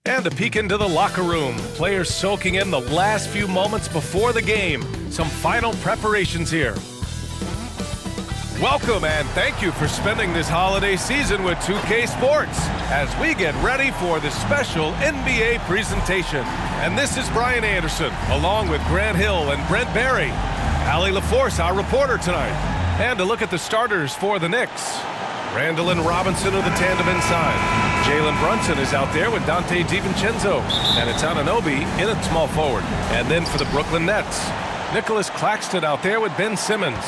And a peek into the locker room. Players soaking in the last few moments before the game. Some final preparations here. Welcome and thank you for spending this holiday season with 2K Sports as we get ready for the special NBA presentation. And this is Brian Anderson, along with Grant Hill and Brent Barry. Allie LaForce, our reporter tonight. And a look at the starters for the Knicks. Randall and Robinson are the tandem inside. Jalen Brunson is out there with Dante DiVincenzo. And it's Anunoby in at small forward. And then for the Brooklyn Nets, Nicholas Claxton out there with Ben Simmons.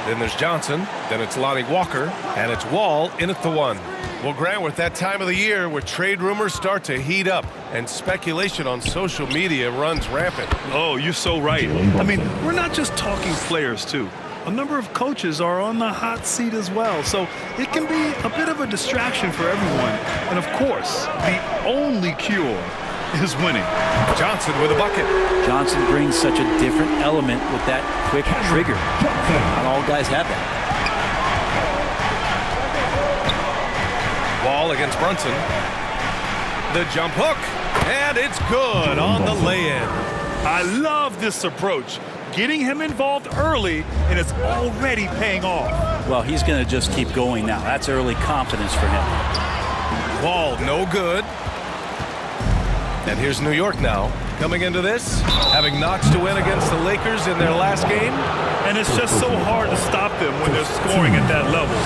Then there's Johnson. Then it's Lonnie Walker. And it's Wall in at the 1. Well, Grant, we're at that time of the year where trade rumors start to heat up and speculation on social media runs rampant. Oh, you're so right. I mean, we're not just talking players, too. A number of coaches are on the hot seat as well, so it can be a bit of a distraction for everyone. And of course, the only cure is winning. Johnson with a bucket. Johnson brings such a different element with that quick trigger. Not all guys have that. Wall against Brunson. The jump hook, and it's good on the lay-in. I love this approach. Getting him involved early, and it's already paying off. Well, he's going to just keep going now. That's early confidence for him. Wall, no good. And here's New York now, coming into this, having Knox to win against the Lakers in their last game. And it's just so hard to stop them when they're scoring at that level.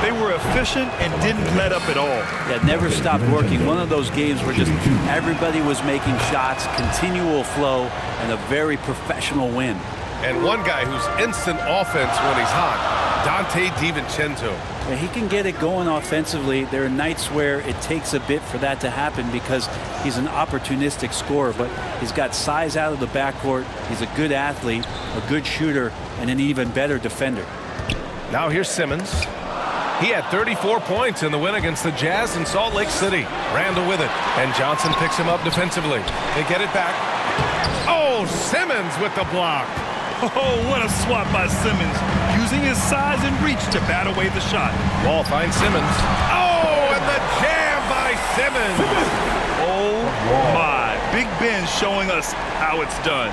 They were efficient and didn't let up at all. Yeah, never stopped working. One of those games where just everybody was making shots, continual flow, and a very professional win. And one guy who's instant offense when he's hot, Dante DiVincenzo. Yeah, he can get it going offensively. There are nights where it takes a bit for that to happen because he's an opportunistic scorer, but he's got size out of the backcourt. He's a good athlete, a good shooter, and an even better defender. Now here's Simmons. He had 34 points in the win against the Jazz in Salt Lake City. Randall with it, and Johnson picks him up defensively. They get it back. Oh, Simmons with the block. Oh, what a swat by Simmons, using his size and reach to bat away the shot. Wall finds Simmons. Oh, and the jam by Simmons. Oh, my. Big Ben showing us how it's done.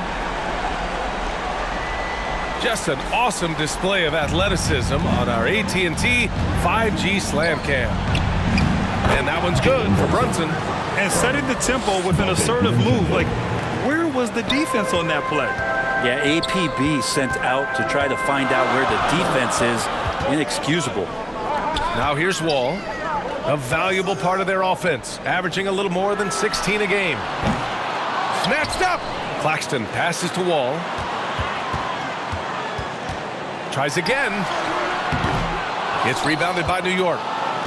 Just an awesome display of athleticism on our AT&T 5G Slam Cam. And that one's good for Brunson. And setting the tempo with an assertive move. Like, where was the defense on that play? Yeah, APB sent out to try to find out where the defense is. Inexcusable. Now here's Wall. A valuable part of their offense, averaging a little more than 16 a game. Snatched up. Claxton passes to Wall. Tries again. It's rebounded by New York.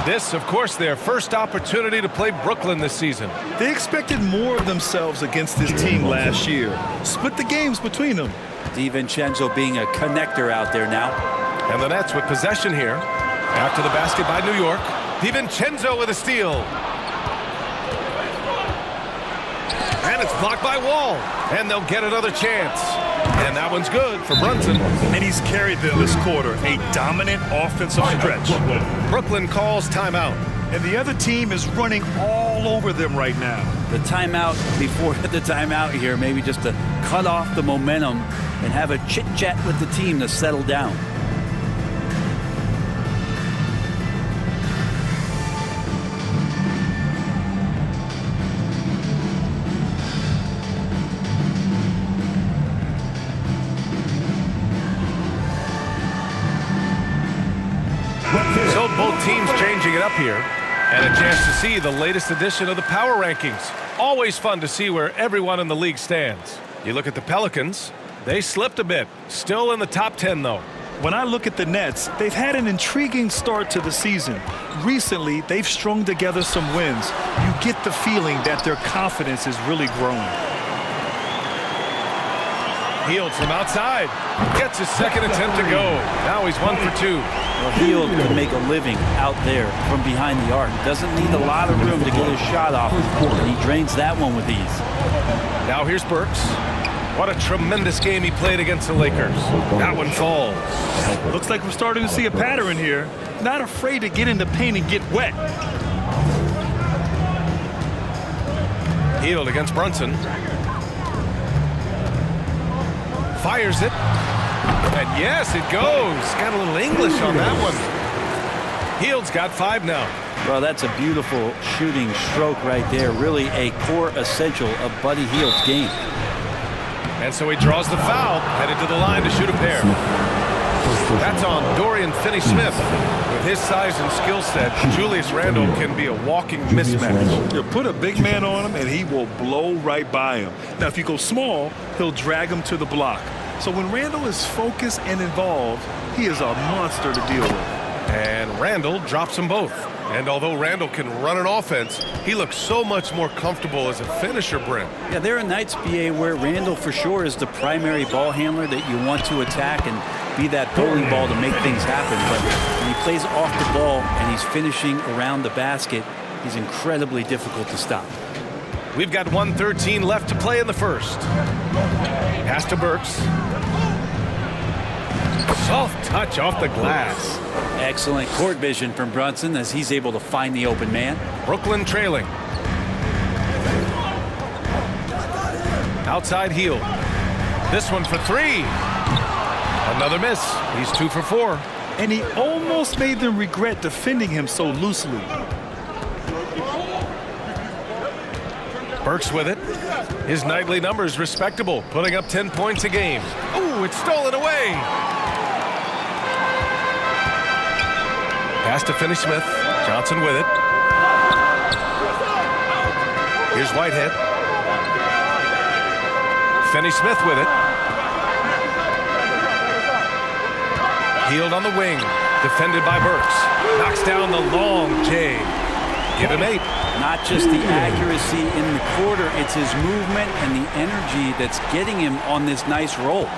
This, of course, their first opportunity to play Brooklyn this season. They expected more of themselves against this team last year. Split the games between them. DiVincenzo being a connector out there now. And the Nets with possession here. After the basket by New York. DiVincenzo with a steal. And it's blocked by Wall. And they'll get another chance. And that one's good for Brunson. And he's carried them this quarter. A dominant offensive stretch. Brooklyn calls timeout. And the other team is running all over them right now. The timeout before the timeout here, maybe just to cut off the momentum and have a chit-chat with the team to settle down. So both teams changing it up here. And a chance to see the latest edition of the Power Rankings. Always fun to see where everyone in the league stands. You look at the Pelicans, they slipped a bit. Still in the top 10, though. When I look at the Nets, they've had an intriguing start to the season. Recently, they've strung together some wins. You get the feeling that their confidence is really growing. Hield from outside. Gets his second attempt to go. Now he's 1 for 2. Well, Hield can make a living out there from behind the arc. Doesn't need a lot of room to get his shot off, and he drains that one with ease. Now here's Burks. What a tremendous game he played against the Lakers. That one falls. Looks like we're starting to see a pattern here. Not afraid to get in the paint and get wet. Hield against Brunson. Fires it. And yes, it goes. Got a little English on that one. Hield's got 5 now. Well, that's a beautiful shooting stroke right there. Really a core essential of Buddy Hield's game. And so he draws the foul, headed to the line to shoot a pair. That's on Dorian Finney-Smith. With his size and skill set, Julius Randle can be a walking mismatch. You put a big man on him, and he will blow right by him. Now, if you go small, he'll drag him to the block. So when Randle is focused and involved, he is a monster to deal with. And Randle drops them both. And although Randle can run an offense, he looks so much more comfortable as a finisher, Brent. Yeah, there are nights, BA, where Randle for sure is the primary ball handler that you want to attack and be that bowling ball to make things happen. But when he plays off the ball and he's finishing around the basket, he's incredibly difficult to stop. We've got 1:13 left to play in the first. Pass to Burks. Soft touch off the glass. Excellent court vision from Brunson as he's able to find the open man. Brooklyn trailing. Outside Hield. This one for 3. Another miss. He's 2 for 4. And he almost made them regret defending him so loosely. Burks with it. His nightly numbers respectable, putting up 10 points a game. Ooh, it's stolen away. Pass to Finney-Smith. Johnson with it. Here's Whitehead. Finney-Smith with it. Hield on the wing. Defended by Burks. Knocks down the long J. Give him 8. Not just the accuracy in the quarter, it's his movement and the energy that's getting him on this nice roll.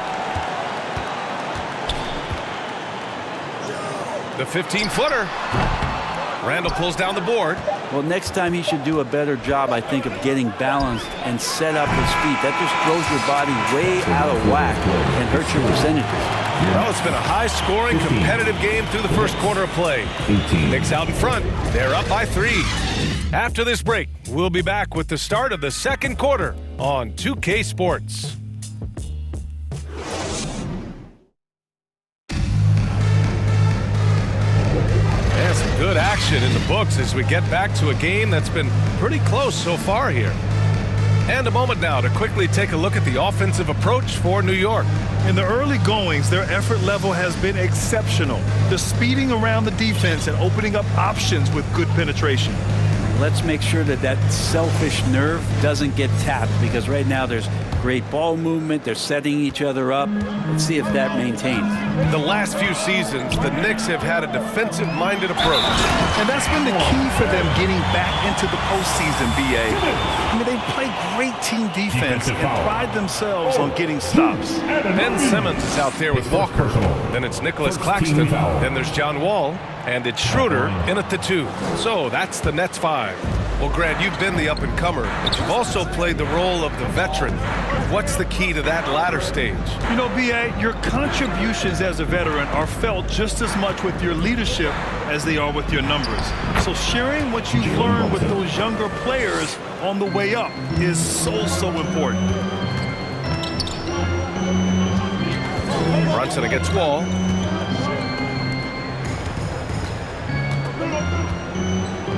The 15-footer. Randle pulls down the board. Well, next time he should do a better job, I think, of getting balanced and set up his feet. That just throws your body way out of whack and hurts your percentages. Well, it's been a high-scoring, competitive game through the first quarter of play. Knicks out in front. They're up by 3. After this break, we'll be back with the start of the second quarter on 2K Sports. And some good action in the books as we get back to a game that's been pretty close so far here. And a moment now to quickly take a look at the offensive approach for New York. In the early goings, their effort level has been exceptional. They're speeding around the defense and opening up options with good penetration. Let's make sure that that selfish nerve doesn't get tapped, because right now there's great ball movement. They're setting each other up. Let's see if that maintains. The last few seasons, the Knicks have had a defensive-minded approach. And that's been the key for them getting back into the postseason, BA. I mean, they play great team defense and pride themselves on getting stops. Ben Simmons is out there with Walker. Then it's Nicholas Claxton. Then there's John Wall. And it's Schroeder in at the 2. So that's the Nets 5. Well, Grant, you've been the up-and-comer, but you've also played the role of the veteran. What's the key to that latter stage? You know, B.A., your contributions as a veteran are felt just as much with your leadership as they are with your numbers. So sharing what you've learned with those younger players on the way up is so important. Brunson against Wall.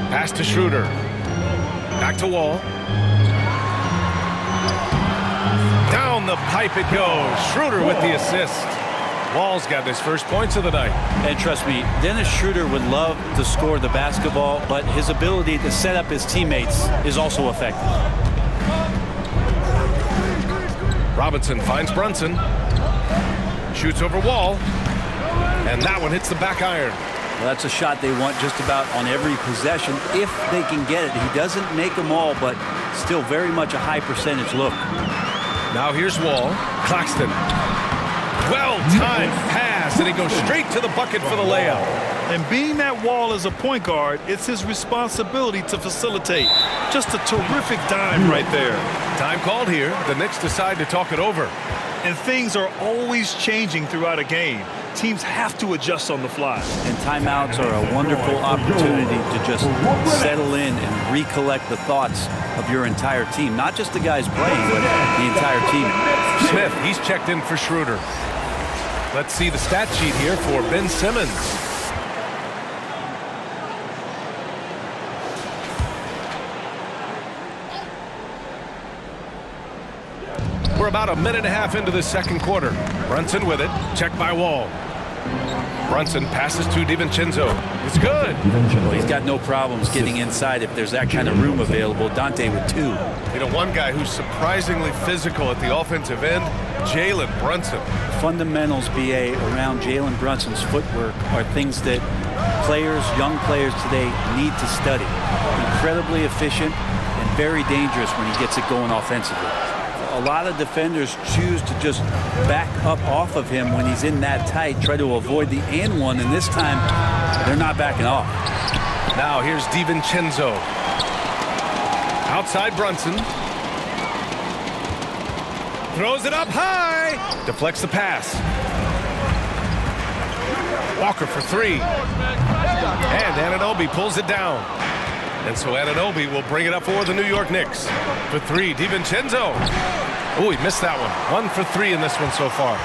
Pass to Schroeder. Back to Wall. Down the pipe it goes. Schroeder with the assist. Wall's got his first points of the night. And trust me, Dennis Schroeder would love to score the basketball, but his ability to set up his teammates is also effective. Robinson finds Brunson. Shoots over Wall. And that one hits the back iron. Well, that's a shot they want just about on every possession if they can get it. He doesn't make them all, but still very much a high percentage look. Now here's Wall. Claxton. Well-timed pass, and he goes straight to the bucket for the layup. And being that Wall is a point guard, it's his responsibility to facilitate. Just a terrific dime right there. Time called here. The Knicks decide to talk it over. and things are always changing throughout a game. Teams have to adjust on the fly. And timeouts are a wonderful opportunity to just settle in and recollect the thoughts of your entire team. Not just the guys playing, but the entire team. Smith, he's checked in for Schroeder. Let's see the stat sheet here for Ben Simmons. We're about a minute and a half into the second quarter. Brunson with it. Check by Wall. Brunson passes to DiVincenzo. It's good. Well, he's got no problems getting inside if there's that kind of room available. Dante with 2. You know, one guy who's surprisingly physical at the offensive end, Jalen Brunson. Fundamentals, BA, around Jalen Brunson's footwork are things that players, young players today need to study. Incredibly efficient and very dangerous when he gets it going offensively. A lot of defenders choose to just back up off of him when he's in that tight, try to avoid the and one, and this time they're not backing off. Now here's DiVincenzo. Outside Brunson. Throws it up high. Deflects the pass. Walker for 3. And Anunoby pulls it down. And so Anunoby will bring it up for the New York Knicks. For 3, DiVincenzo. Oh, he missed that one. 1 for 3 in this one so far.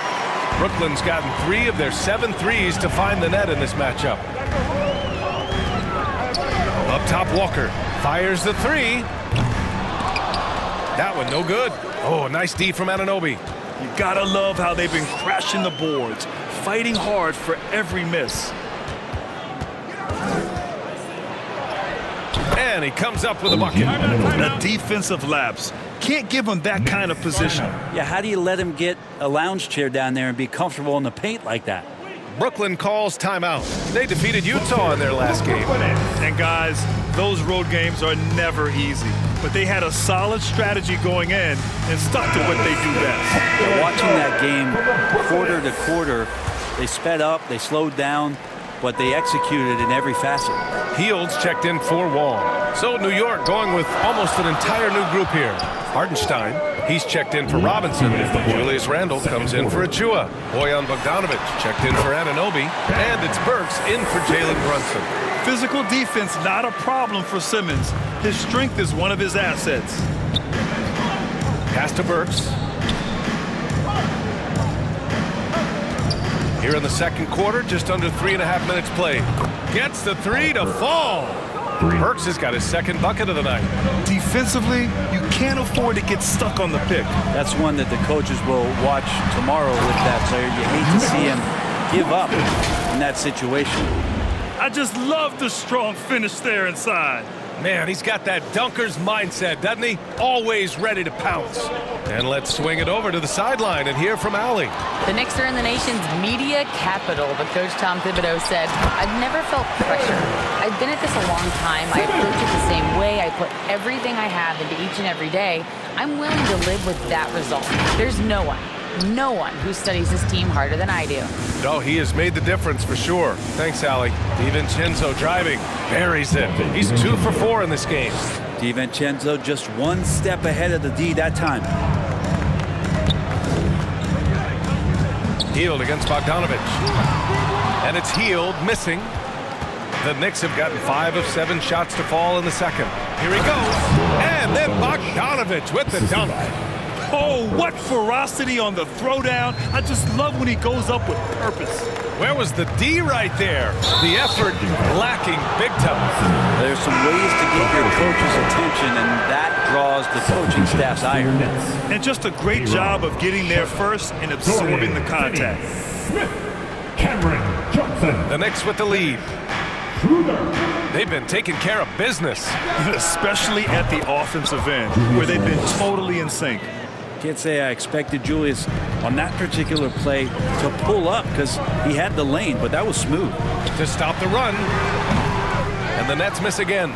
Brooklyn's gotten 3 of their 7 threes to find the net in this matchup. Up top, Walker fires the 3. That one no good. Oh, nice D from Anunoby. You gotta love how they've been crashing the boards, fighting hard for every miss. And he comes up with a bucket. The defensive lapse. Can't give him that kind of position. Yeah, how do you let him get a lounge chair down there and be comfortable in the paint like that? Brooklyn calls timeout. They defeated Utah in their last game. And guys, those road games are never easy. But they had a solid strategy going in and stuck to what they do best. Yeah, watching that game quarter to quarter, they sped up, they slowed down, but they executed in every facet. Fields checked in for Wall. So New York going with almost an entire new group here. Hartenstein, he's checked in for Robinson. Julius Randle comes in for Achua. Bojan Bogdanovic checked in for Anunoby. And it's Burks in for Jalen Brunson. Physical defense not a problem for Simmons. His strength is one of his assets. Pass to Burks. Here in the second quarter, just under 3.5 minutes played. Gets the 3 to fall. Burks has got his second bucket of the night. Defensively, you can't afford to get stuck on the pick. That's one that the coaches will watch tomorrow with that player. You hate to see him give up in that situation. I just love the strong finish there inside. Man, he's got that dunker's mindset, doesn't he? Always ready to pounce. And let's swing it over to the sideline and hear from Allie. The Knicks are in the nation's media capital, but Coach Tom Thibodeau said, I've never felt pressure. I've been at this a long time. I approach it the same way. I put everything I have into each and every day. I'm willing to live with that result. There's no one who studies this team harder than I do. No, he has made the difference for sure. Thanks, Allie. DiVincenzo driving, buries it. He's 2 for 4 in this game. DiVincenzo just one step ahead of the D that time. Hield against Bogdanovic. And it's Hield missing. The Knicks have gotten 5 of 7 shots to fall in the second. Here he goes. And then Bogdanovic with the dunk. Oh, what ferocity on the throwdown. I just love when he goes up with purpose. Where was the D right there? The effort lacking big time. There's some ways to get your coach's attention, and that draws the coaching staff's ire. And just a great job of getting there first and absorbing the contact. Cameron Johnson. The Knicks with the lead. They've been taking care of business. Especially at the offensive end, where they've been totally in sync. Can't say I expected Julius on that particular play to pull up because he had the lane, but that was smooth. To stop the run. And the Nets miss again.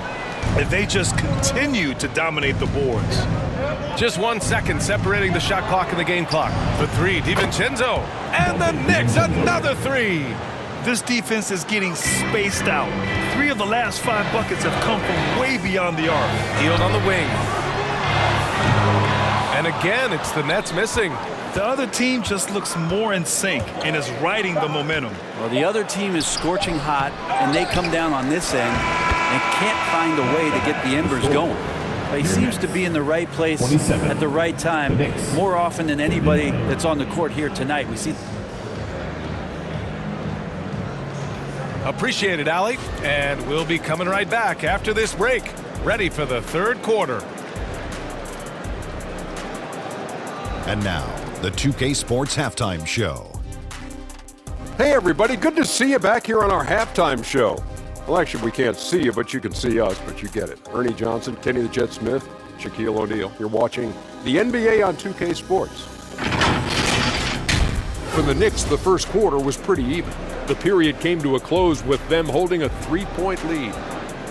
And they just continue to dominate the boards. Just 1 second separating the shot clock and the game clock. For 3, DiVincenzo. And the Knicks, another 3. This defense is getting spaced out. 3 of the last 5 buckets have come from way beyond the arc. Hield on the wing. And again, it's the Nets missing. The other team just looks more in sync and is riding the momentum. Well, the other team is scorching hot, and they come down on this end and can't find a way to get the embers going. But he seems to be in the right place at the right time more often than anybody that's on the court here tonight. We see. Appreciate it, Allie. And we'll be coming right back after this break. Ready for the third quarter. And now, the 2K Sports Halftime Show. Hey everybody, good to see you back here on our halftime show. Well, actually, we can't see you, but you can see us, but you get it. Ernie Johnson, Kenny the Jet Smith, Shaquille O'Neal. You're watching the NBA on 2K Sports. For the Knicks, the first quarter was pretty even. The period came to a close with them holding a 3-point lead.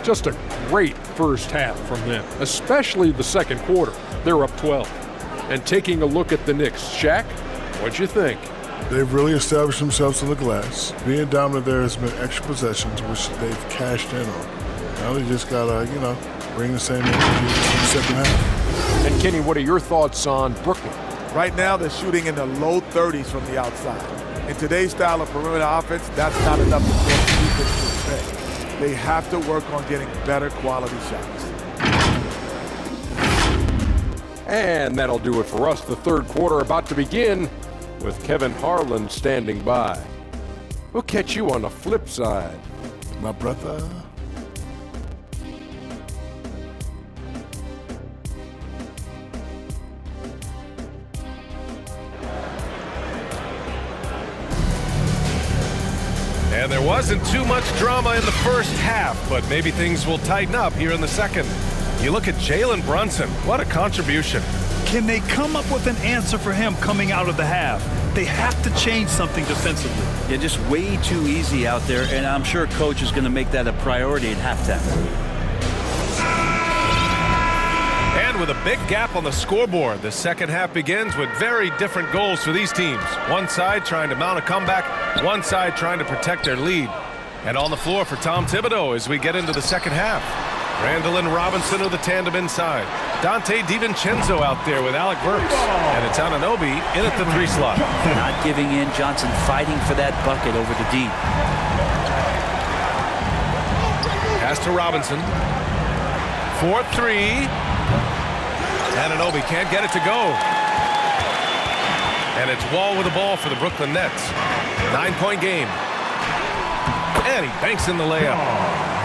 Just a great first half from them, especially the second quarter. They're up 12. And taking a look at the Knicks, Shaq, what'd you think? They've really established themselves in the glass. Being dominant there has been extra possessions, which they've cashed in on. Now they just gotta, bring the same energy in the second half. And Kenny, what are your thoughts on Brooklyn? Right now, they're shooting in the low 30s from the outside. In today's style of perimeter offense, that's not enough to force the defense to respect. They have to work on getting better quality shots. And that'll do it for us. The third quarter about to begin with Kevin Harlan standing by. We'll catch you on the flip side. My brother. And there wasn't too much drama in the first half, but maybe things will tighten up here in the second. You look at Jalen Brunson. What a contribution. Can they come up with an answer for him coming out of the half? They have to change something defensively. Yeah, just way too easy out there, and I'm sure coach is going to make that a priority at halftime. And with a big gap on the scoreboard, the second half begins with very different goals for these teams. One side trying to mount a comeback, one side trying to protect their lead. And on the floor for Tom Thibodeau as we get into the second half. Randall and Robinson are the tandem inside. Dante DiVincenzo out there with Alec Burks. And it's Anunoby in at the 3 slot. Not giving in. Johnson fighting for that bucket over the D. Pass to Robinson. 4-3. Anunoby can't get it to go. And it's Wall with the ball for the Brooklyn Nets. 9-point game. And he banks in the layup.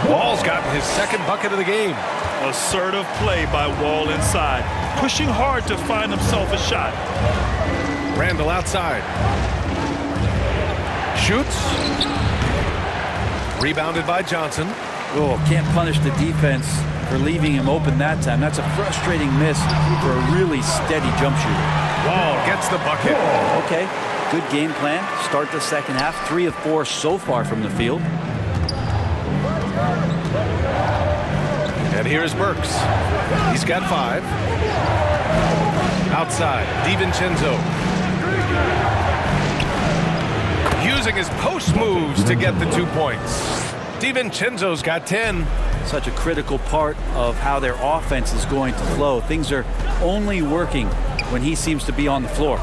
Wall's gotten his second bucket of the game. Assertive play by Wall inside, pushing hard to find himself a shot. Randall outside. Shoots. Rebounded by Johnson. Oh, can't punish the defense for leaving him open that time. That's a frustrating miss for a really steady jump shooter. Wall gets the bucket. Okay, good game plan. Start the second half. 3 of 4 so far from the field. And here's Burks. He's got 5. Outside, DiVincenzo. Using his post moves to get the 2 points. DiVincenzo's got 10. Such a critical part of how their offense is going to flow. Things are only working when he seems to be on the floor.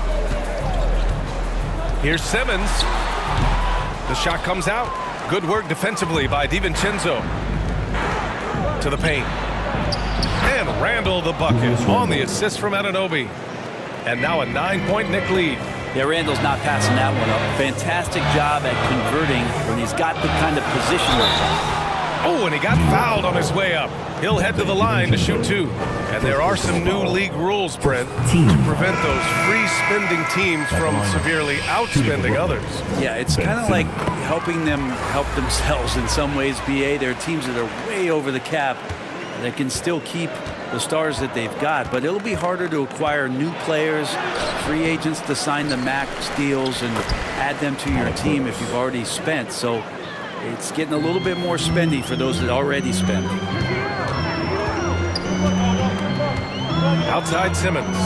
Here's Simmons. The shot comes out. Good work defensively by DiVincenzo. To the paint. And Randall the bucket on the assist from Anunoby. And now a 9-point Knick lead. Yeah, Randall's not passing that one up. Fantastic job at converting when he's got the kind of position. Oh, and he got fouled on his way up. He'll head to the line to shoot 2. And there are some new league rules, Brent, to prevent those free-spending teams from severely outspending others. Yeah, it's kind of like helping them help themselves in some ways, BA. There are teams that are way over the cap that can still keep the stars that they've got, but it'll be harder to acquire new players, free agents to sign the max deals and add them to your team if you've already spent. So it's getting a little bit more spendy for those that already spent. Outside Simmons.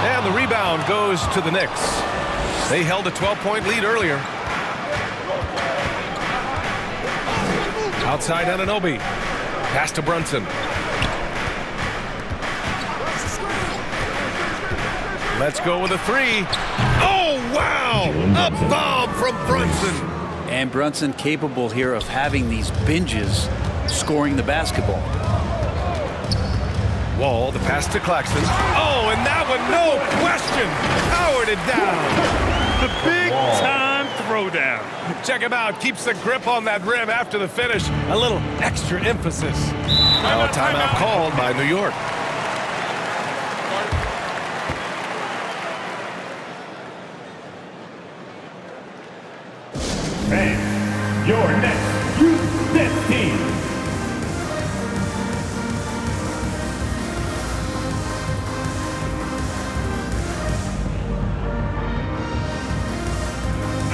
And the rebound goes to the Knicks. They held a 12-point lead earlier. Outside Anunoby. Pass to Brunson. Let's go with a three. Oh, wow! A bomb from Brunson. And Brunson capable here of having these binges scoring the basketball. Wall, the pass to Claxton. Oh, and that one, no question, powered it down. The big-time throwdown. Check him out, keeps the grip on that rim after the finish. A little extra emphasis. Now a timeout called by New York. And your next U-10 team.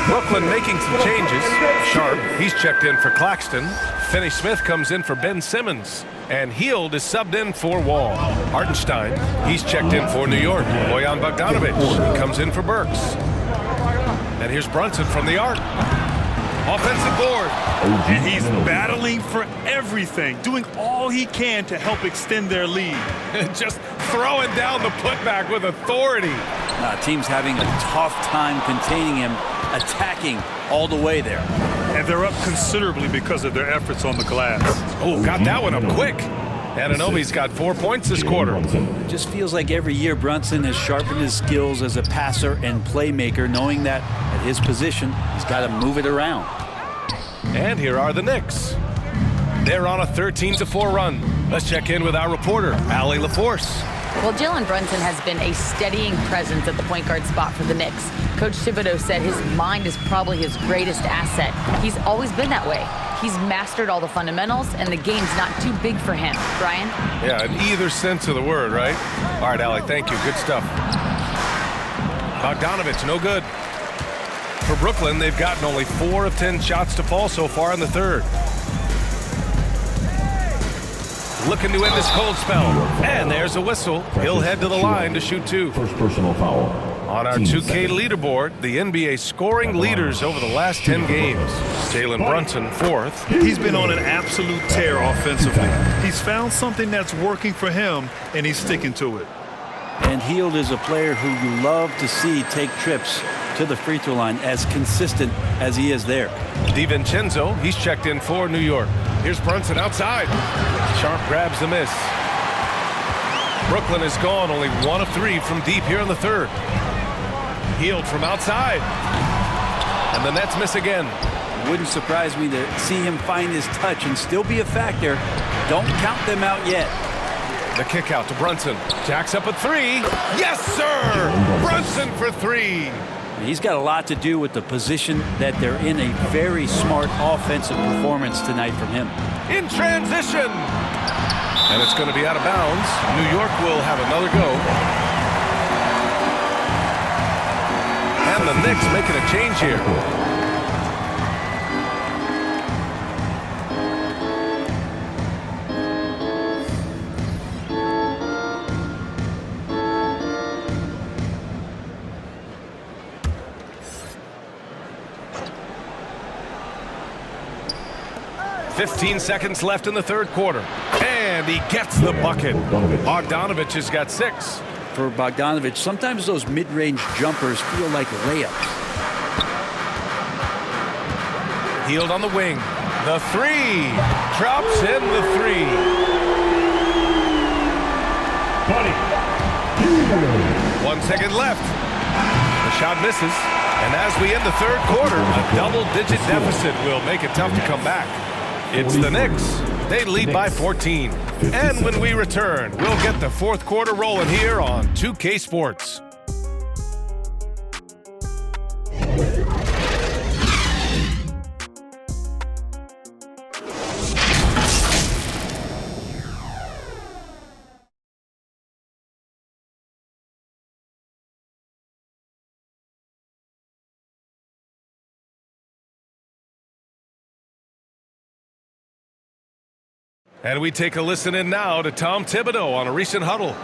Brooklyn making some changes. Sharp, he's checked in for Claxton. Finney-Smith comes in for Ben Simmons. And Hield is subbed in for Wall. Hartenstein, he's checked in for New York. Bojan Bogdanovic, he comes in for Burks. And here's Brunson from the arc. Offensive board. And he's battling for everything, doing all he can to help extend their lead. Just throwing down the putback with authority. Team's having a tough time containing him, attacking all the way there. And they're up considerably because of their efforts on the glass. Oh, got that one up quick. Anunoby's got 4 points this quarter. It just feels like every year Brunson has sharpened his skills as a passer and playmaker, knowing that at his position, he's got to move it around. And here are the Knicks. They're on a 13-4 run. Let's check in with our reporter, Allie LaForce. Well, Jalen Brunson has been a steadying presence at the point guard spot for the Knicks. Coach Thibodeau said his mind is probably his greatest asset. He's always been that way. He's mastered all the fundamentals, and the game's not too big for him. Brian? Yeah, in either sense of the word, right? All right, Allie, thank you. Good stuff. Bogdanovic, no good. For Brooklyn, they've gotten only 4 of 10 shots to fall so far in the third. Looking to end this cold spell. And there's a whistle. He'll head to the line to shoot 2. First personal foul. On our 2K leaderboard, the NBA scoring leaders over the last 10 games. Jalen Brunson, 4th. He's been on an absolute tear offensively. He's found something that's working for him, and he's sticking to it. And Hield is a player who you love to see take trips to the free throw line, as consistent as he is there. DiVincenzo, he's checked in for New York. Here's Brunson outside. Sharp grabs the miss. Brooklyn is gone only 1 of 3 from deep here in the third. Hield from outside. And the Nets miss again. Wouldn't surprise me to see him find his touch and still be a factor. Don't count them out yet. The kick out to Brunson. Jacks up a 3. Yes, sir! Brunson for 3. He's got a lot to do with the position that they're in. A very smart offensive performance tonight from him. In transition. And it's going to be out of bounds. New York will have another go. And the Knicks making a change here. .15 seconds left in the third quarter. And he gets the bucket. Bogdanovic has got 6. For Bogdanovic, sometimes those mid-range jumpers feel like layups. Hield on the wing. The 3. Drops in the 3. 1 second left. The shot misses. And as we end the third quarter, a double-digit deficit will make it tough to come back. It's the Knicks. They lead by 14. And when we return, we'll get the fourth quarter rolling here on 2K Sports. And we take a listen in now to Tom Thibodeau on a recent huddle.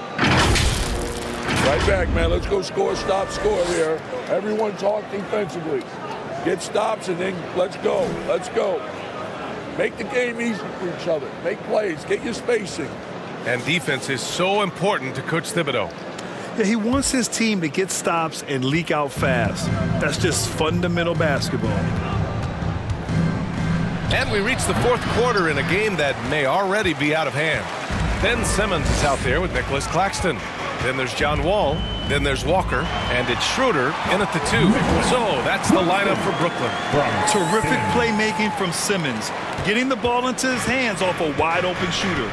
Right back, man. Let's go score, stop, score here. Everyone talk defensively. Get stops and then let's go. Let's go. Make the game easy for each other. Make plays. Get your spacing. And defense is so important to Coach Thibodeau. Yeah, he wants his team to get stops and leak out fast. That's just fundamental basketball. And we reach the fourth quarter in a game that may already be out of hand. Ben Simmons is out there with Nicholas Claxton. Then there's John Wall. Then there's Walker. And it's Schroeder in at the 2. So that's the lineup for Brooklyn. Terrific playmaking from Simmons, getting the ball into his hands off a wide-open shooter.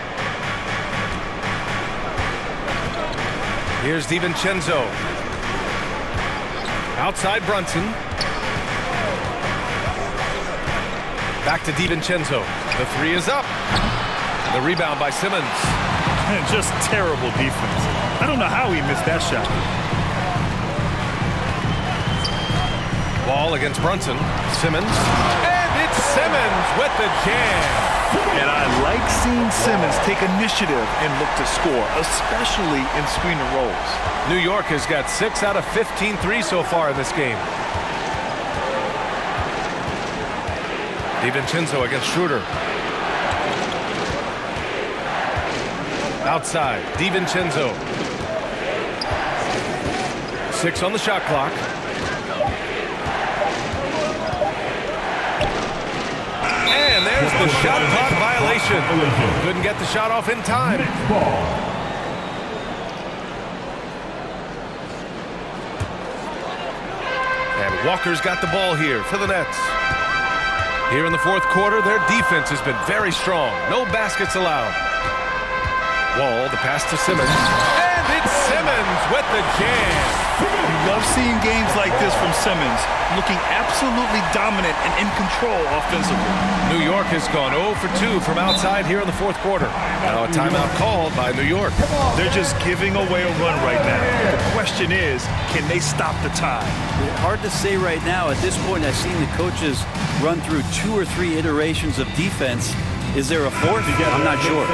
Here's DiVincenzo. Outside Brunson. Back to DiVincenzo. The 3 is up. The rebound by Simmons. Just terrible defense. I don't know how he missed that shot. Ball against Brunson. Simmons. And it's Simmons with the jam. And I like seeing Simmons take initiative and look to score, especially in screen and rolls. New York has got 6 out of 15 threes so far in this game. DiVincenzo against Schroeder. Outside, DiVincenzo. 6 on the shot clock. And there's the shot clock violation. Couldn't get the shot off in time. And Walker's got the ball here for the Nets. Here in the fourth quarter, their defense has been very strong. No baskets allowed. Wall, the pass to Simmons. And it's Simmons with the jam. You love seeing games like this from Simmons, looking absolutely dominant and in control offensively. New York has gone 0 for 2 from outside here in the fourth quarter. Now a timeout called by New York. They're just giving away a run right now. The question is, can they stop the tide? Hard to say right now. At this point, I've seen the coaches run through 2 or 3 iterations of defense. Is there a fourth? I'm not sure.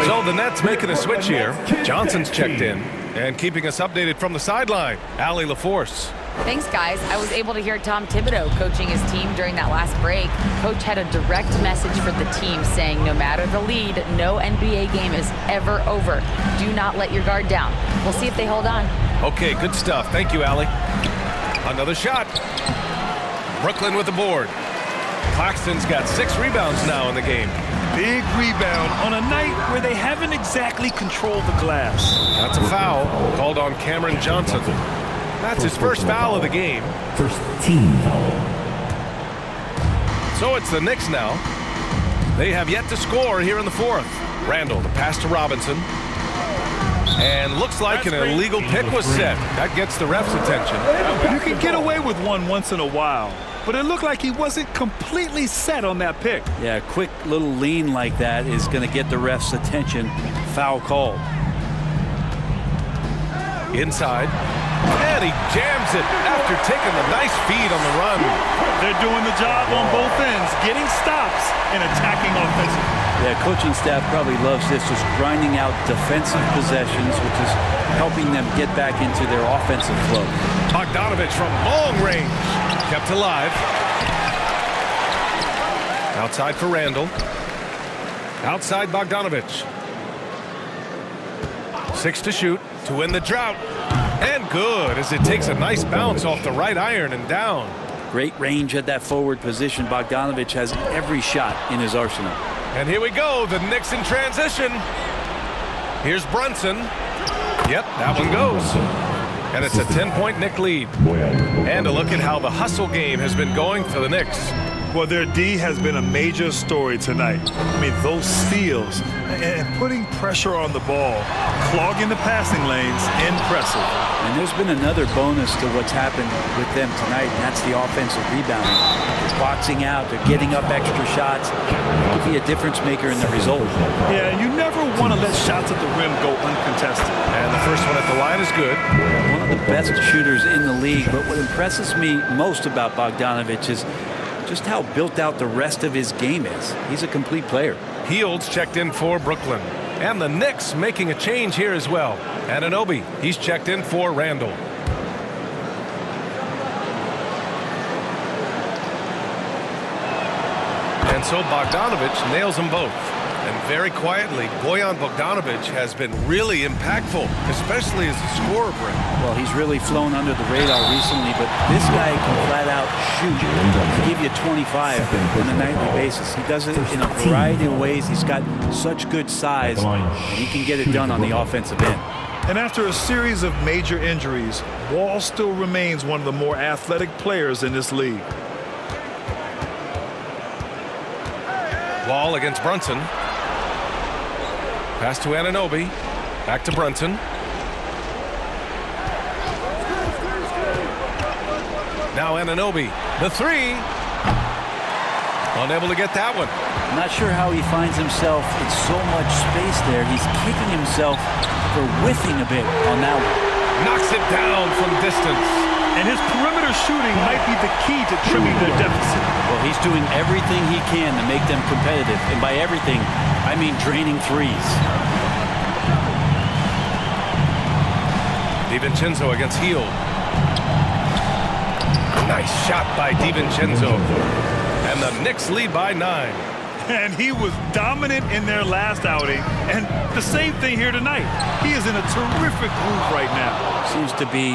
So the Nets making a switch here. Johnson's checked in. And keeping us updated from the sideline, Allie LaForce. Thanks, guys. I was able to hear Tom Thibodeau coaching his team during that last break. Coach had a direct message for the team saying no matter the lead, no NBA game is ever over. Do not let your guard down. We'll see if they hold on. Okay, good stuff. Thank you, Allie. Another shot. Brooklyn with the board. Claxton's got 6 rebounds now in the game. Big rebound on a night where they haven't exactly controlled the glass. That's a foul called on Cameron Johnson. That's his first foul of the game. First team foul. So it's the Knicks now. They have yet to score here in the fourth. Randall, the pass to Robinson. And looks like an illegal pick was set. That gets the ref's attention. You can get away with one once in a while, but it looked like he wasn't completely set on that pick. Yeah, a quick little lean like that is going to get the ref's attention. Foul called. Inside. And he jams it after taking the nice feed on the run. They're doing the job on both ends, getting stops and attacking offensively. Yeah, coaching staff probably loves this, just grinding out defensive possessions, which is helping them get back into their offensive flow. Bogdanovich from long range. Kept alive. Outside for Randall. Outside Bogdanovich. 6 to shoot to win the drought. And good as it takes a nice bounce off the right iron and down. Great range at that forward position. Bogdanovich has every shot in his arsenal. And here we go, the Knicks in transition. Here's Brunson. Yep, that one goes. And it's a 10-point Knick lead. And a look at how the hustle game has been going for the Knicks. Well, their D has been a major story tonight. I mean, those steals and putting pressure on the ball, clogging the passing lanes, impressive. And there's been another bonus to what's happened with them tonight, and that's the offensive rebounding. They're boxing out, they're getting up extra shots. It could be a difference maker in the result. Yeah, you never want to let shots at the rim go uncontested. And the first one at the line is good. One of the best shooters in the league, but what impresses me most about Bogdanovich is just how built out the rest of his game is. He's a complete player. Hields checked in for Brooklyn. And the Knicks making a change here as well. Anunoby, he's checked in for Randall. And so Bogdanovic nails them both. And very quietly, Bojan Bogdanovic has been really impactful, especially as a scorer, Brent. Well, he's really flown under the radar recently, but this guy can flat out shoot to give you 25 on a nightly basis. He does it in a variety of ways. He's got such good size, and he can get it done on the offensive end. And after a series of major injuries, Wall still remains one of the more athletic players in this league. Wall against Brunson. Pass to Anunoby. Back to Brunson. Now Anunoby. The three. Unable to get that one. I'm not sure how he finds himself in so much space there. He's kicking himself for whiffing a bit on that one. Knocks it down from distance. And his perimeter shooting might be the key to trimming their deficit. Well, he's doing everything he can to make them competitive. And by everything, I mean draining threes. DiVincenzo against Hield. Nice shot by DiVincenzo. And the Knicks lead by 9. And he was dominant in their last outing. And the same thing here tonight. He is in a terrific groove right now. Seems to be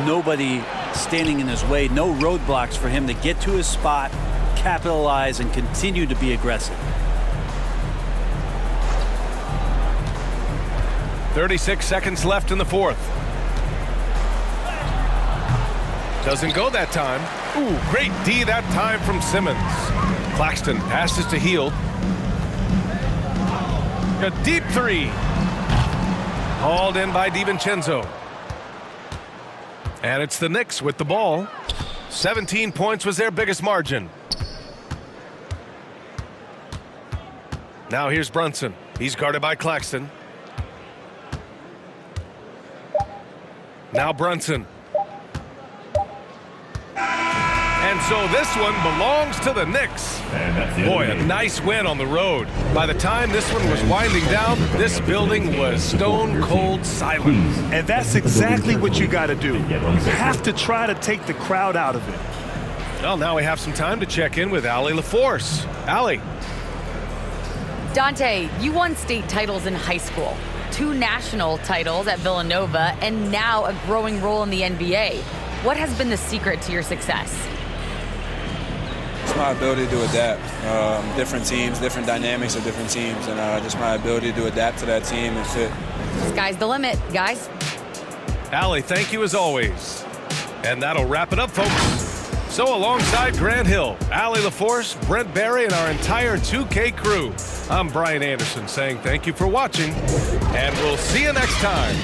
nobody standing in his way. No roadblocks for him to get to his spot, capitalize, and continue to be aggressive. 36 seconds left in the fourth. Doesn't go that time. Ooh, great D that time from Simmons. Claxton passes to Hield. A deep three. Hauled in by DiVincenzo. And it's the Knicks with the ball. 17 points was their biggest margin. Now here's Brunson. He's guarded by Claxton. Now Brunson. And so this one belongs to the Knicks. Boy, a nice win on the road. By the time this one was winding down, this building was stone cold silent. And that's exactly what you got to do. You have to try to take the crowd out of it. Well, now we have some time to check in with Allie LaForce. Allie. Dante, you won state titles in high school, 2 national titles at Villanova, and now a growing role in the NBA. What has been the secret to your success? It's my ability to adapt. Different teams, different dynamics of different teams, and just my ability to adapt to that team and fit. Sky's the limit, guys. Allie, thank you as always. And that'll wrap it up, folks. So alongside Grant Hill, Allie LaForce, Brent Barry, and our entire 2K crew, I'm Brian Anderson saying thank you for watching, and we'll see you next time.